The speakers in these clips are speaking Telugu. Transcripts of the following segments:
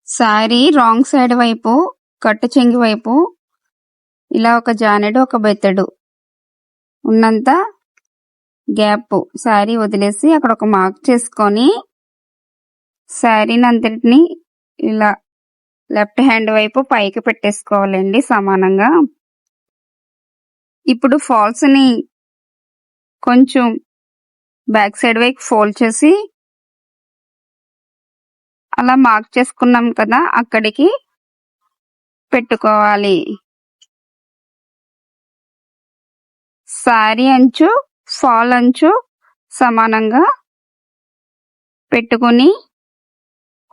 శారీ రాంగ్ సైడ్ వైపు కట్టు చెంగి వైపు ఇలా ఒక జానెడు ఒక బెత్తడు ఉన్నంత గ్యాప్ శారీ వదిలేసి అక్కడ ఒక మార్క్ చేసుకొని శారీని అంతటిని ఇలా లెఫ్ట్ హ్యాండ్ వైపు పైకి పెట్టేసుకోవాలండి సమానంగా. ఇప్పుడు ఫాల్స్ ని కొంచెం బ్యాక్ సైడ్ వైపు ఫోల్డ్ చేసి అలా మార్క్ చేసుకున్నాం కదా అక్కడికి పెట్టుకోవాలి. శారీ అంచు ఫాల్ అంచు సమానంగా పెట్టుకొని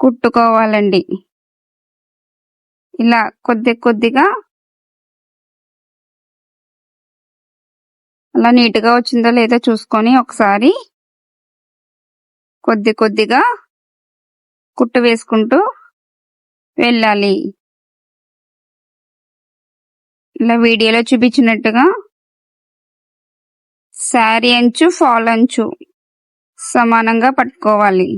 కుట్టుకోవాలండి. ఇలా కొద్దిగా అలా నీట్గా వచ్చిందో లేదో చూసుకొని ఒకసారి కొద్దిగా కుట్టు వేసుకుంటూ వెళ్ళాలి. ఇలా వీడియోలో చూపించినట్టుగా శారీ అంచు ఫాల్ అంచు సమానంగా పట్టుకోవాలి.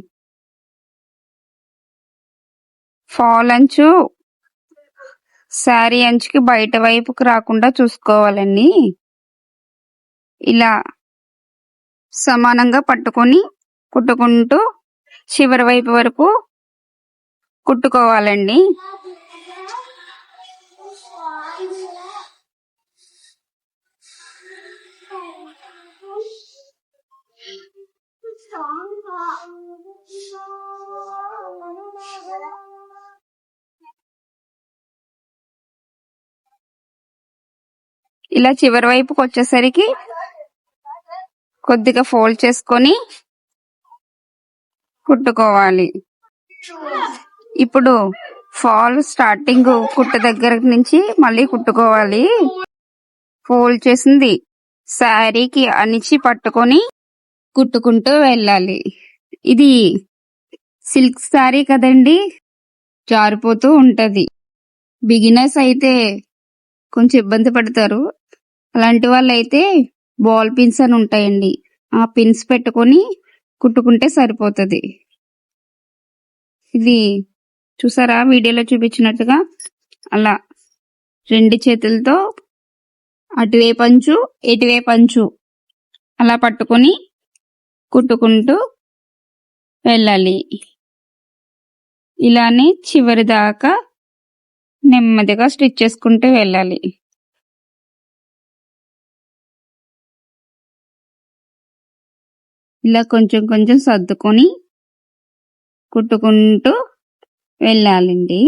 ఫాల్ అంచు శారీ అంచుకి బయట వైపుకి రాకుండా చూసుకోవాలండి. ఇలా సమానంగా పట్టుకొని కుట్టుకుంటూ చివరి వైపు వరకు కుట్టుకోవాలండి. ఇలా చివరి వైపుకి వచ్చేసరికి కొద్దిగా ఫోల్డ్ చేసుకొని కుట్టుకోవాలి. ఇప్పుడు ఫాల్ స్టార్టింగ్ కుట్టు దగ్గర నుంచి మళ్ళీ కుట్టుకోవాలి. ఫోల్డ్ చేసింది శారీకి అణిచి పట్టుకొని కుట్టుకుంటూ వెళ్ళాలి. ఇది సిల్క్ శారీ కదండి, జారిపోతూ ఉంటది. బిగినర్స్ అయితే కొంచెం ఇబ్బంది పడతారు. అలాంటి వాళ్ళు అయితే బాల్ పిన్స్ అని ఉంటాయండి, ఆ పిన్స్ పెట్టుకొని కుట్టుకుంటే సరిపోతుంది. ఇది చూసారా వీడియోలో చూపించినట్టుగా అలా రెండు చేతులతో అటువైపు అంచు ఇటువైపు అంచు అలా పట్టుకొని కుట్టుకుంటూ వెళ్ళాలి. ఇలానే చివరి దాకా నెమ్మదిగా స్టిచ్ చేసుకుంటూ వెళ్ళాలి. ఇలా కొంచెం సర్దుకొని కుట్టుకుంటూ వెళ్ళాలండి.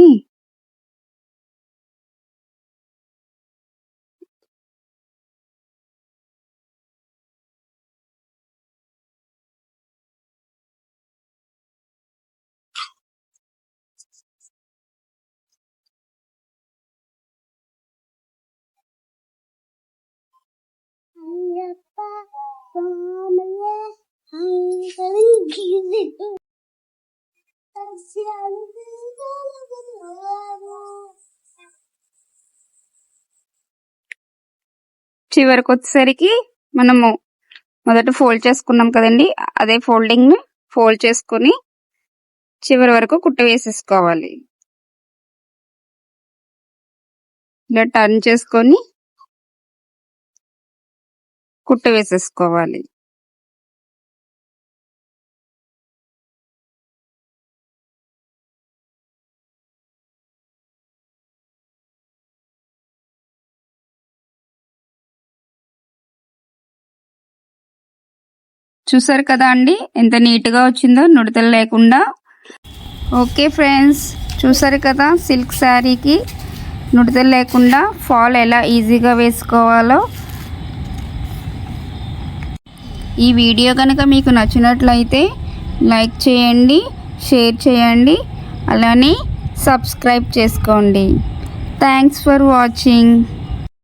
చివరికి వచ్చేసరికి మనము మొదట ఫోల్డ్ చేసుకున్నాం కదండి, అదే ఫోల్డింగ్ ని ఫోల్డ్ చేసుకుని చివరి వరకు కుట్టు వేసేసుకోవాలి. ఇలా టర్న్ చేసుకొని కుట్టు వేసేసుకోవాలి. చూసారు కదా అండి ఎంత నీట్గా వచ్చిందో నుడతలు లేకుండా. ఓకే ఫ్రెండ్స్, చూసారు కదా సిల్క్ శారీకి నుడతలు లేకుండా ఫాల్ ఎలా ఈజీగా వేసుకోవాలో. ఈ వీడియో కనుక మీకు నచ్చినట్లయితే లైక్ చేయండి, షేర్ చేయండి, అలానే సబ్స్క్రైబ్ చేసుకోండి. Thanks for watching.